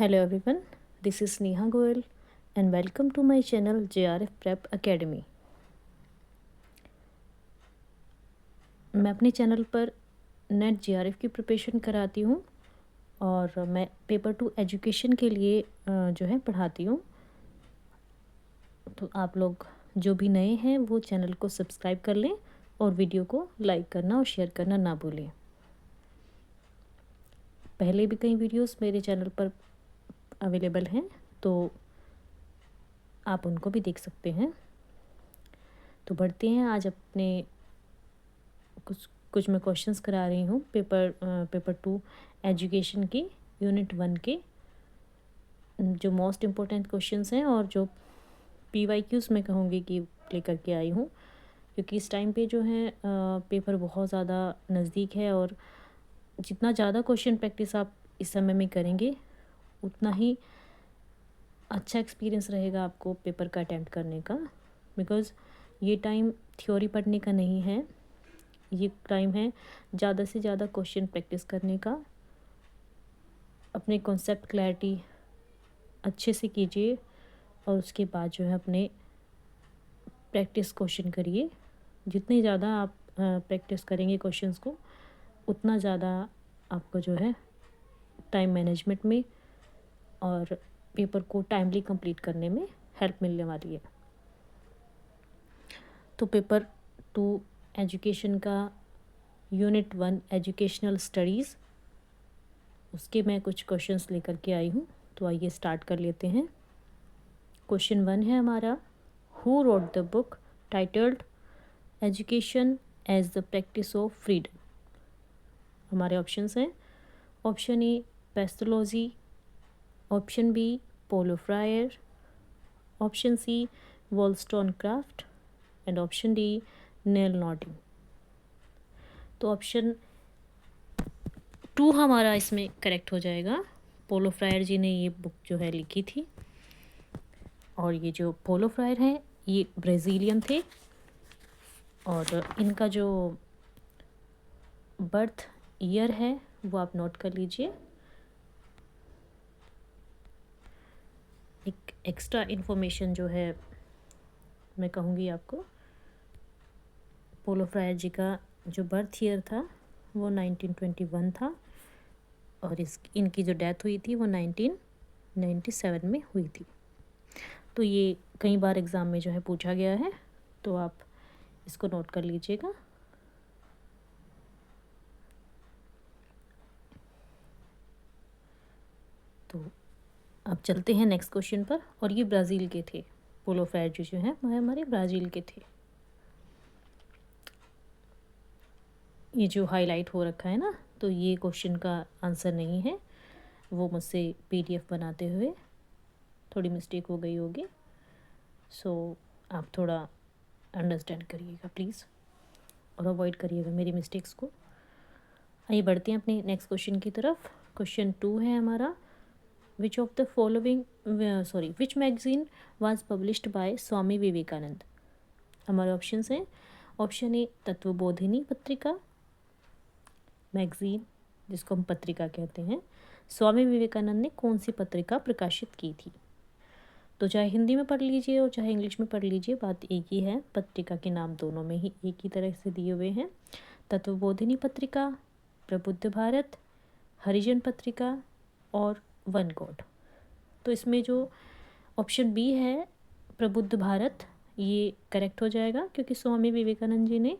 Hello everyone, this is Neha Goel and welcome to my channel JRF Prep Academy। मैं अपने channel पर net JRF की preparation कराती हूँ और मैं पेपर 2 एजुकेशन के लिए जो है पढ़ाती हूँ। तो आप लोग जो भी नए हैं वो चैनल को सब्सक्राइब कर लें और वीडियो को लाइक करना और शेयर करना ना भूलें। पहले भी कई वीडियोस मेरे चैनल पर अवेलेबल हैं तो आप उनको भी देख सकते हैं। तो बढ़ते हैं, आज अपने कुछ मैं क्वेश्चंस करा रही हूँ पेपर 2 एजुकेशन की यूनिट 1 के जो मोस्ट इम्पोर्टेंट क्वेश्चंस हैं और जो PYQs मैं कहूँगी कि लेकर के आई हूँ, क्योंकि इस टाइम पे जो है पेपर बहुत ज़्यादा नज़दीक है और जितना ज़्यादा क्वेश्चन प्रैक्टिस आप इस समय में करेंगे उतना ही अच्छा एक्सपीरियंस रहेगा आपको पेपर का अटेम्प्ट करने का। बिकॉज़ ये टाइम थ्योरी पढ़ने का नहीं है, ये टाइम है ज़्यादा से ज़्यादा क्वेश्चन प्रैक्टिस करने का। अपने कॉन्सेप्ट क्लैरिटी अच्छे से कीजिए और उसके बाद जो है अपने प्रैक्टिस क्वेश्चन करिए। जितने ज़्यादा आप प्रैक्टिस करेंगे क्वेश्चंस को उतना ज़्यादा आपको जो है टाइम मैनेजमेंट में और पेपर को टाइमली कंप्लीट करने में हेल्प मिलने वाली है। तो पेपर 2 एजुकेशन का यूनिट 1 एजुकेशनल स्टडीज़, उसके मैं कुछ क्वेश्चंस लेकर के आई हूँ। तो आइए स्टार्ट कर लेते हैं। क्वेश्चन 1 है हमारा, who wrote the book titled education as the practice of freedom. हमारे ऑप्शंस हैं, option A Pestalozzi, option B Paulo Freire, option C Wollstonecraft and option D Nel Noddings. तो ऑप्शन 2 हमारा इसमें करेक्ट हो जाएगा। पोलो फ्रायर जी ने ये बुक जो है लिखी थी और ये जो पोलो फ्रायर हैं ये ब्राज़ीलियन थे और इनका जो बर्थ ईयर है वो आप नोट कर लीजिए। एक एक्स्ट्रा इन्फॉर्मेशन जो है मैं कहूँगी आपको, पोलो फ्रायर जी का जो बर्थ ईयर था वो 1921 था और इनकी जो डेथ हुई थी वो 1997 में हुई थी। तो ये कई बार एग्ज़ाम में जो है पूछा गया है, तो आप इसको नोट कर लीजिएगा। तो अब चलते हैं नेक्स्ट क्वेश्चन पर, और ये ब्राज़ील के थे। पोलो फ्रायर जो हैं वह हमारे ब्राज़ील के थे। ये जो हाईलाइट हो रखा है ना, तो ये क्वेश्चन का आंसर नहीं है, वो मुझसे PDF बनाते हुए थोड़ी मिस्टेक हो गई होगी। सो आप थोड़ा अंडरस्टैंड करिएगा प्लीज़ और अवॉइड करिएगा मेरी मिस्टेक्स को। आइए बढ़ते हैं अपने नेक्स्ट क्वेश्चन की तरफ। क्वेश्चन 2 है हमारा, विच magazine was published by Swami Vivekananda. हमारे ऑप्शंस हैं, ऑप्शन ए तत्वबोधिनी पत्रिका मैगज़ीन, जिसको हम पत्रिका कहते हैं, स्वामी विवेकानंद ने कौन सी पत्रिका प्रकाशित की थी। तो चाहे हिंदी में पढ़ लीजिए और चाहे इंग्लिश में पढ़ लीजिए, बात एक ही है, पत्रिका के नाम दोनों में ही एक ही तरह से दिए हुए हैं। तत्वबोधिनी पत्रिका, प्रबुद्ध भारत, हरिजन पत्रिका और वन गॉड। तो इसमें जो ऑप्शन बी है प्रबुद्ध भारत, ये करेक्ट हो जाएगा, क्योंकि स्वामी विवेकानंद जी ने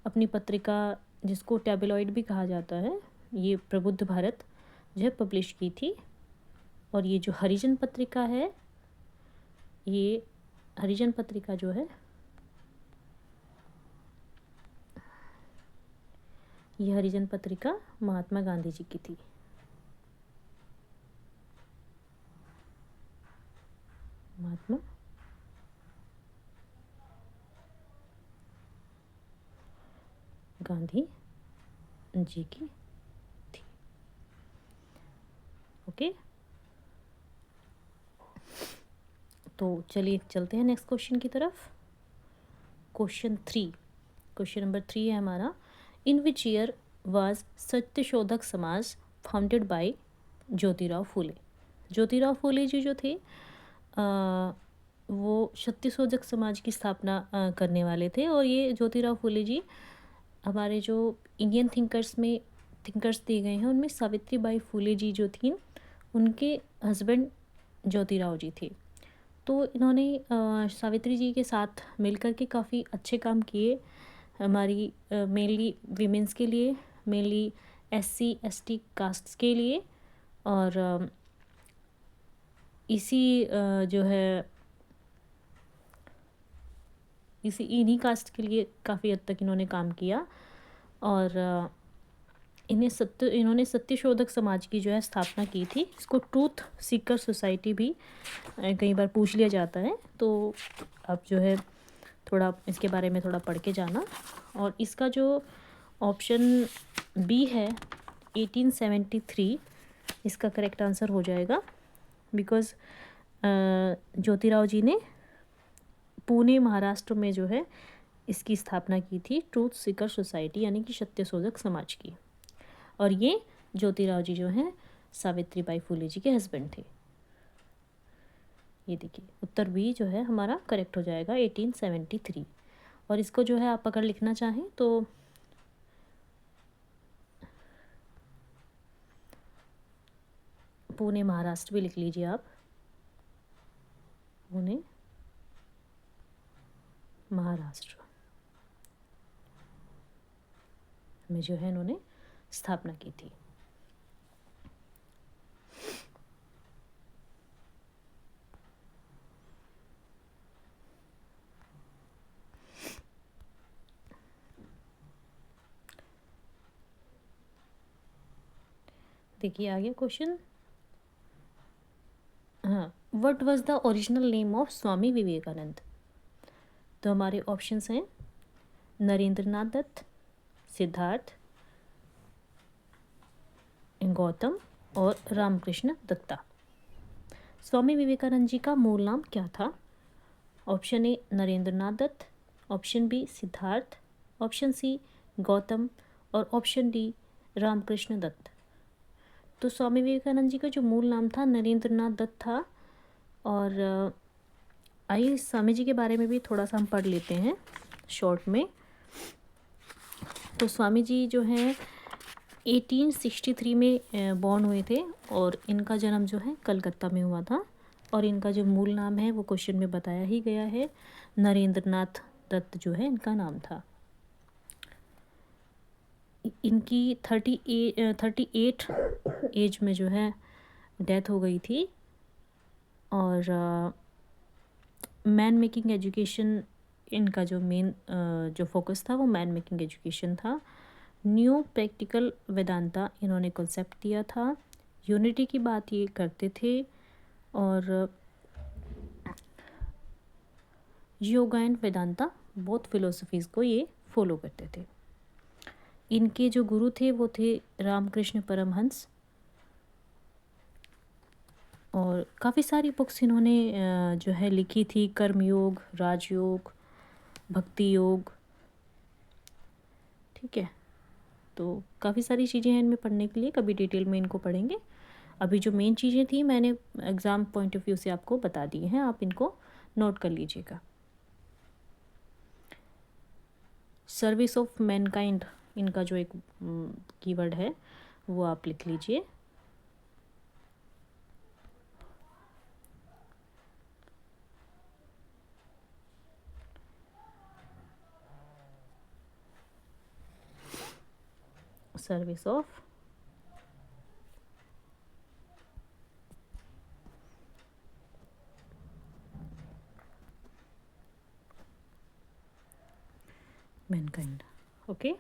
अपनी पत्रिका, जिसको टैबलॉइड भी कहा जाता है, ये प्रबुद्ध भारत जो है पब्लिश की थी। और ये जो हरिजन पत्रिका है, ये हरिजन पत्रिका जो है ये हरिजन पत्रिका महात्मा गांधी जी की थी। महात्मा गांधी जी की थी। ओके, तो चलिए चलते हैं नेक्स्ट क्वेश्चन की तरफ। क्वेश्चन नंबर 3 है हमारा, इन which year was Satyashodhak Samaj founded by Jyotirao Phule. Jyotirao Phule ji जो थे वो सत्यशोधक समाज की स्थापना करने वाले थे। और ये ज्योतिराव फूले जी हमारे जो इंडियन थिंकर्स दिए गए हैं उनमें सावित्रीबाई फूले जी जो थी उनके हस्बैंड ज्योतिराव जी थे। तो इन्होंने सावित्री जी के साथ मिलकर के काफ़ी अच्छे काम किए हमारी मेनली वीमेंस के लिए, मेनली SC ST कास्ट्स के लिए। और जो है इन्हीं कास्ट के लिए काफ़ी हद तक इन्होंने काम किया। और इन्होंने सत्यशोधक समाज की जो है स्थापना की थी। इसको ट्रूथ सीकर सोसाइटी भी कई बार पूछ लिया जाता है, तो आप जो है थोड़ा इसके बारे में थोड़ा पढ़ के जाना। और इसका जो ऑप्शन बी है 1873 इसका करेक्ट आंसर हो जाएगा, बिकॉज़ ज्योतिराव जी ने पुणे महाराष्ट्र में जो है इसकी स्थापना की थी, ट्रूथ सीकर सोसाइटी यानी कि सत्यशोधक समाज की। और ये ज्योतिराव जी जो हैं सावित्रीबाई फूले जी के हस्बैंड थे। ये देखिए उत्तर बी जो है हमारा करेक्ट हो जाएगा 1873। और इसको जो है आप अगर लिखना चाहें तो पुणे महाराष्ट्र भी लिख लीजिए आप, पुणे महाराष्ट्र में जो है इन्होंने स्थापना की थी। देखिए आगे क्वेश्चन, हाँ, what was the original name of Swami Vivekananda? तो हमारे ऑप्शंस हैं नरेंद्रनाथ दत्त, सिद्धार्थ, गौतम और रामकृष्ण दत्ता। स्वामी विवेकानंद जी का मूल नाम क्या था? Option A Narendranath Dutt, option B Siddhartha, option C Gautam और ऑप्शन डी रामकृष्ण दत्त। तो स्वामी विवेकानंद जी का जो मूल नाम था नरेंद्रनाथ दत्त था। और आइए स्वामी जी के बारे में भी थोड़ा सा हम पढ़ लेते हैं शॉर्ट में। तो स्वामी जी जो हैं 1863 में बॉर्न हुए थे और इनका जन्म जो है कलकत्ता में हुआ था। और इनका जो मूल नाम है वो क्वेश्चन में बताया ही गया है, नरेंद्रनाथ दत्त जो है इनका नाम था। इनकी 38 एज में जो है डेथ हो गई थी। और मैन मेकिंग एजुकेशन इनका जो मेन जो फोकस था वो मैन मेकिंग एजुकेशन था। न्यू प्रैक्टिकल वेदांता इन्होंने कॉन्सेप्ट दिया था। यूनिटी की बात ये करते थे। और yoga and Vedanta both philosophies को ये फॉलो करते थे। इनके जो गुरु थे वो थे रामकृष्ण परमहंस। और काफ़ी सारी बुक्स इन्होंने जो है लिखी थी, कर्मयोग, राजयोग, भक्ति योग, ठीक है। तो काफ़ी सारी चीज़ें हैं इनमें पढ़ने के लिए, कभी डिटेल में इनको पढ़ेंगे। अभी जो मेन चीज़ें थी मैंने एग्ज़ाम पॉइंट ऑफ व्यू से आपको बता दी हैं, आप इनको नोट कर लीजिएगा। सर्विस ऑफ मैनकाइंड इनका जो एक कीवर्ड है वो आप लिख लीजिए। Service of mankind, okay.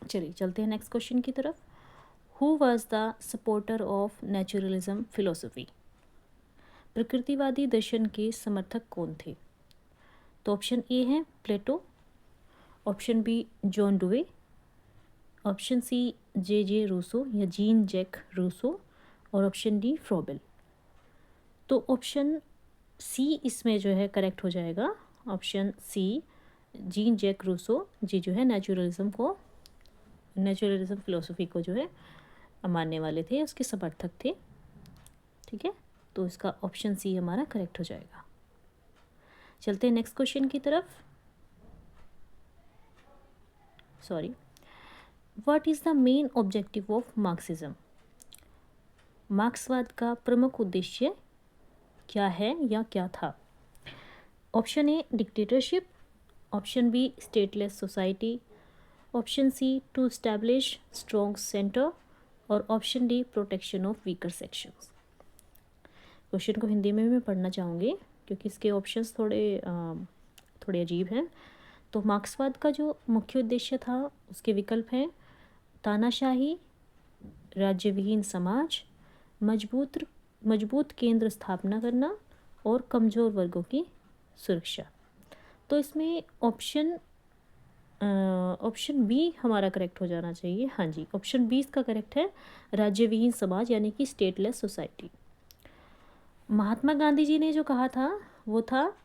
चलिए चलते हैं नेक्स्ट क्वेश्चन की तरफ। Who was the supporter of naturalism philosophy? प्रकृतिवादी दर्शन के समर्थक कौन थे? तो ऑप्शन ए है Plato, option B John Dewey, option C J Rousseau या जीन जैक रूसो और ऑप्शन डी फ्रॉबेल। तो ऑप्शन सी इसमें जो है करेक्ट हो जाएगा। Option C Jean Jacques Rousseau ji जो है नेचुरलिज्म को नेचुरलिज्म फिलोसफी को जो है मानने वाले थे, उसके समर्थक थे। ठीक है, तो इसका ऑप्शन सी हमारा करेक्ट हो जाएगा। चलते हैं नेक्स्ट क्वेश्चन की तरफ। Sorry, what is the main objective of Marxism? मार्क्सवाद का प्रमुख उद्देश्य क्या है या क्या था? Option A dictatorship, option B stateless society, option C to establish strong centre और option D protection of weaker sections. Question को हिंदी में मैं पढ़ना चाहूँगी क्योंकि इसके ऑप्शंस थोड़े अजीब हैं। तो मार्क्सवाद का जो मुख्य उद्देश्य था उसके विकल्प हैं तानाशाही, राज्यविहीन समाज, मजबूत केंद्र स्थापना करना और कमज़ोर वर्गों की सुरक्षा। तो इसमें ऑप्शन बी हमारा करेक्ट हो जाना चाहिए। हाँ जी, ऑप्शन बी इसका करेक्ट है, राज्यविहीन समाज यानी कि स्टेटलेस सोसाइटी। महात्मा गांधी जी ने जो कहा था वो था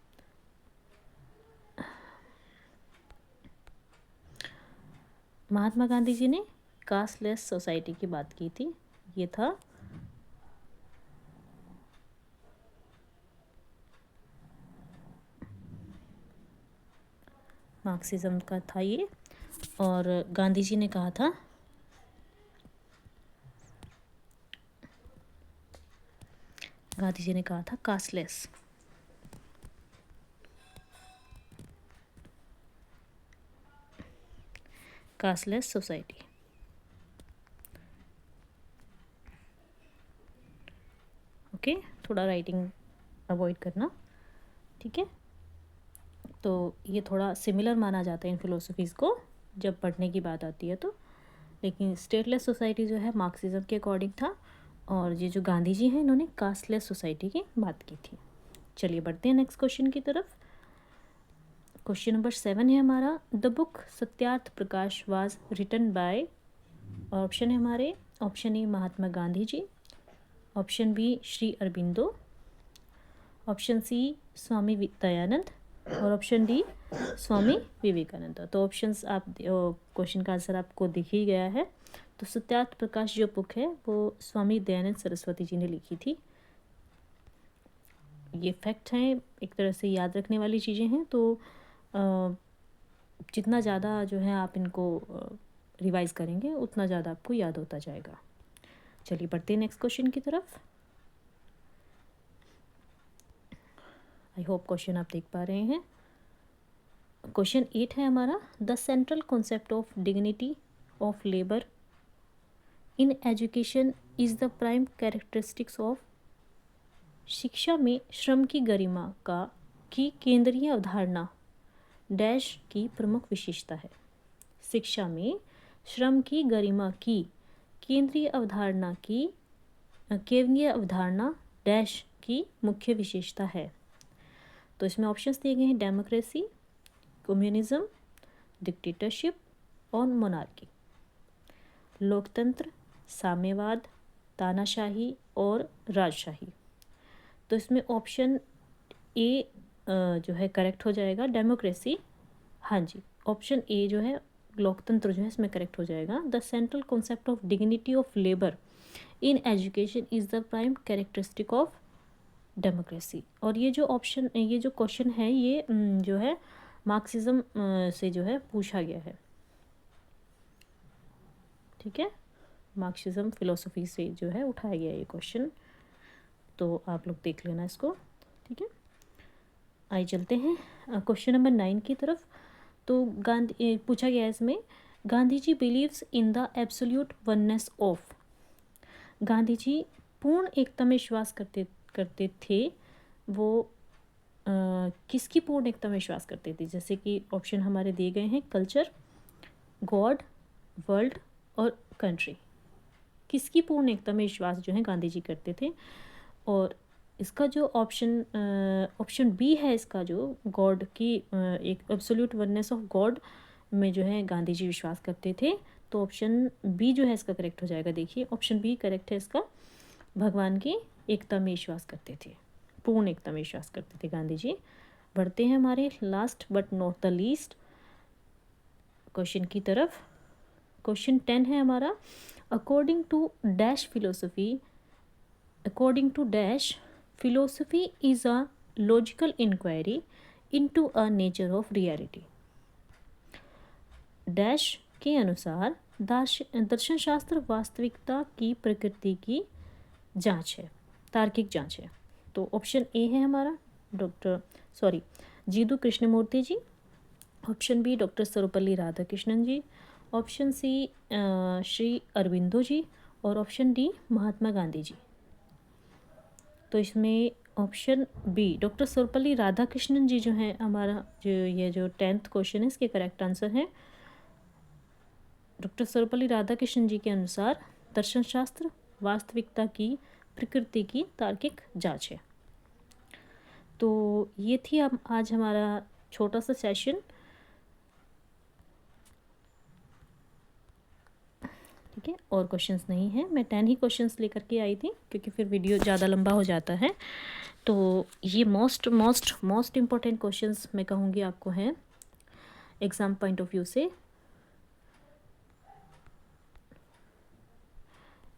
महात्मा गांधी जी ने कास्टलेस सोसाइटी की बात की थी। ये था मार्क्सिज्म का था ये, और गांधी जी ने कहा था कास्टलेस सोसाइटी। ओके, थोड़ा राइटिंग अवॉइड करना। ठीक है, तो ये थोड़ा सिमिलर माना जाता है इन फिलोसफीज़ को जब पढ़ने की बात आती है तो। लेकिन स्टेटलेस सोसाइटी जो है मार्क्सिज्म के अकॉर्डिंग था, और ये जो गांधी जी हैं इन्होंने कास्टलेस सोसाइटी की बात की थी। चलिए बढ़ते हैं नेक्स्ट क्वेश्चन की तरफ। क्वेश्चन नंबर 7 है हमारा, the book Satyarth Prakash was written by, option है हमारे option A Mahatma Gandhi ji, option B Shri Aurobindo, option C Swami Dayanand और ऑप्शन डी स्वामी विवेकानंद। तो ऑप्शंस आप क्वेश्चन का आंसर आपको दिख ही गया है। तो सत्यार्थ प्रकाश जो बुक है वो स्वामी दयानंद सरस्वती जी ने लिखी थी। ये फैक्ट हैं, एक तरह से याद रखने वाली चीज़ें हैं, तो जितना ज़्यादा जो है आप इनको रिवाइज़ करेंगे उतना ज़्यादा आपको याद होता जाएगा। चलिए बढ़ते हैं नेक्स्ट क्वेश्चन की तरफ। आई होप क्वेश्चन आप देख पा रहे हैं। क्वेश्चन 8 है हमारा, the central concept of dignity of labour in education is the prime characteristics of. शिक्षा में श्रम की गरिमा की केंद्रीय अवधारणा डैश की प्रमुख विशेषता है। शिक्षा में श्रम की गरिमा की केंद्रीय अवधारणा डैश की मुख्य विशेषता है। तो इसमें ऑप्शंस दिए गए हैं डेमोक्रेसी, कम्युनिज्म, डिक्टेटरशिप और मोनार्की। लोकतंत्र, साम्यवाद, तानाशाही और राजशाही। तो इसमें ऑप्शन ए जो है करेक्ट हो जाएगा, डेमोक्रेसी। हाँ जी, ऑप्शन ए जो है लोकतंत्र जो है इसमें करेक्ट हो जाएगा। The central concept of dignity of labour in education is the prime characteristic of democracy. और ये जो क्वेश्चन है ये जो है मार्क्सिज्म से जो है पूछा गया है। ठीक है, मार्क्सिज्म फिलोसफी से जो है उठाया गया ये क्वेश्चन, तो आप लोग देख लेना इसको। ठीक है, आइए चलते हैं क्वेश्चन नंबर 9 की तरफ। तो पूछा गया है इसमें, Gandhi ji believes in the absolute oneness of. Gandhi ji पूर्ण एकता में विश्वास करते थे। वो किसकी पूर्ण एकता में विश्वास करते थे? जैसे कि ऑप्शन हमारे दिए गए हैं, कल्चर, गॉड, वर्ल्ड और कंट्री। किसकी पूर्ण एकता में विश्वास जो है गांधी जी करते थे? और इसका जो ऑप्शन बी है, इसका जो गॉड की एक एब्सोल्यूट वननेस ऑफ गॉड में जो है गांधी जी विश्वास करते थे, तो ऑप्शन बी जो है इसका करेक्ट हो जाएगा। देखिए ऑप्शन बी करेक्ट है इसका, भगवान की एकता में विश्वास करते थे, पूर्ण एकता में विश्वास करते थे गांधी जी। बढ़ते हैं हमारे last but not the least question की तरफ। क्वेश्चन 10 है हमारा, according to dash philosophy is a logical inquiry into a nature of reality. Dash के अनुसार दर्शन शास्त्र वास्तविकता की प्रकृति की जांच है, तार्किक जांच है। तो ऑप्शन ए है हमारा Jiddu Krishnamurti ji, option B doctor Sarvepalli Radhakrishnan ji, option C Shri Aurobindo ji, और ऑप्शन डी महात्मा गांधी जी। तो इसमें option B doctor Sarvepalli Radhakrishnan ji जो है हमारा जो 10th क्वेश्चन है इसके करेक्ट आंसर है। डॉक्टर सर्वपल्ली राधाकृष्णन जी के अनुसार दर्शन शास्त्र वास्तविकता की प्रकृति की तार्किक जांच है। तो ये थी अब आज हमारा छोटा सा सेशन। ठीक है, और क्वेश्चंस नहीं है, मैं 10 ही क्वेश्चंस लेकर के आई थी क्योंकि फिर वीडियो ज़्यादा लंबा हो जाता है। तो ये मोस्ट इम्पॉर्टेंट क्वेश्चंस मैं कहूँगी आपको हैं एग्ज़ाम पॉइंट ऑफ व्यू से।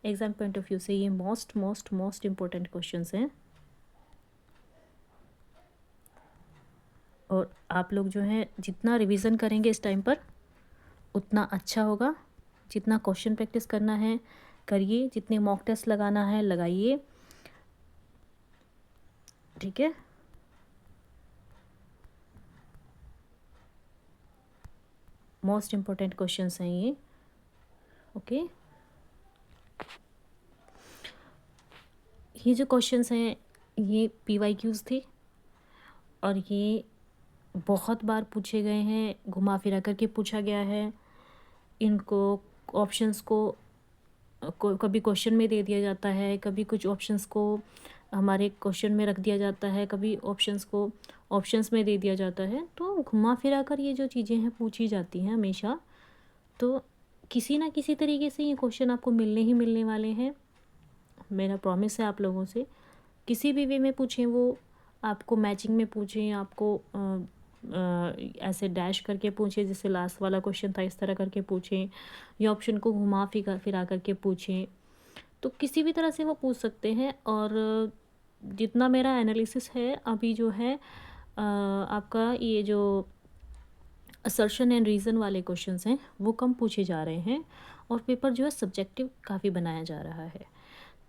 एग्ज़ाम पॉइंट ऑफ व्यू से ये मोस्ट इम्पॉर्टेंट क्वेश्चंस हैं। और आप लोग जो है जितना रिवीजन करेंगे इस टाइम पर उतना अच्छा होगा। जितना क्वेश्चन प्रैक्टिस करना है करिए, जितने मॉक टेस्ट लगाना है लगाइए। ठीक है, मोस्ट इम्पॉर्टेंट क्वेश्चंस हैं ये। ओके, ये जो क्वेश्चंस हैं ये PYQs थे और ये बहुत बार पूछे गए हैं, घुमा फिरा करके पूछा गया है। इनको ऑप्शंस को कभी क्वेश्चन में दे दिया जाता है, कभी कुछ ऑप्शंस को हमारे क्वेश्चन में रख दिया जाता है, कभी ऑप्शंस को ऑप्शंस में दे दिया जाता है। तो घुमा फिरा कर ये जो चीज़ें हैं पूछी जाती हैं हमेशा। तो किसी ना किसी तरीके से ये क्वेश्चन आपको मिलने ही मिलने वाले हैं, मेरा प्रॉमिस है आप लोगों से। किसी भी वे में पूछें, वो आपको मैचिंग में पूछें, आपको ऐसे डैश करके पूछें जैसे लास्ट वाला क्वेश्चन था, इस तरह करके पूछें, या ऑप्शन को घुमा फिरा करके पूछें, तो किसी भी तरह से वो पूछ सकते हैं। और जितना मेरा एनालिसिस है अभी जो है आपका ये जो असर्शन एंड रीज़न वाले क्वेश्चंस हैं वो कम पूछे जा रहे हैं और पेपर जो है सब्जेक्टिव काफ़ी बनाया जा रहा है।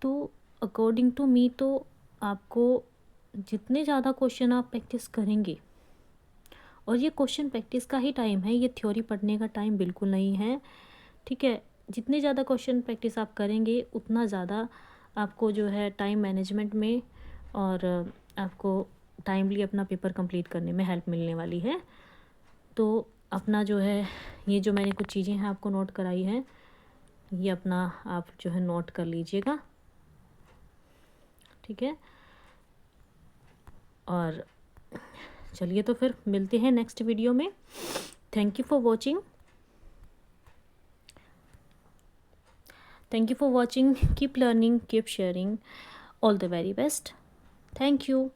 तो अकॉर्डिंग टू मी तो आपको जितने ज़्यादा क्वेश्चन आप प्रैक्टिस करेंगे, और ये क्वेश्चन प्रैक्टिस का ही टाइम है, ये थ्योरी पढ़ने का टाइम बिल्कुल नहीं है। ठीक है, जितने ज़्यादा क्वेश्चन प्रैक्टिस आप करेंगे उतना ज़्यादा आपको जो है टाइम मैनेजमेंट में और आपको टाइमली अपना पेपर कंप्लीट करने में हेल्प मिलने वाली है। तो अपना जो है ये जो मैंने कुछ चीज़ें हैं आपको नोट कराई हैं, ये अपना आप जो है नोट कर लीजिएगा। ठीक है, और चलिए तो फिर मिलते हैं नेक्स्ट वीडियो में। Thank you for watching, keep learning, keep sharing, all the very best. Thank you.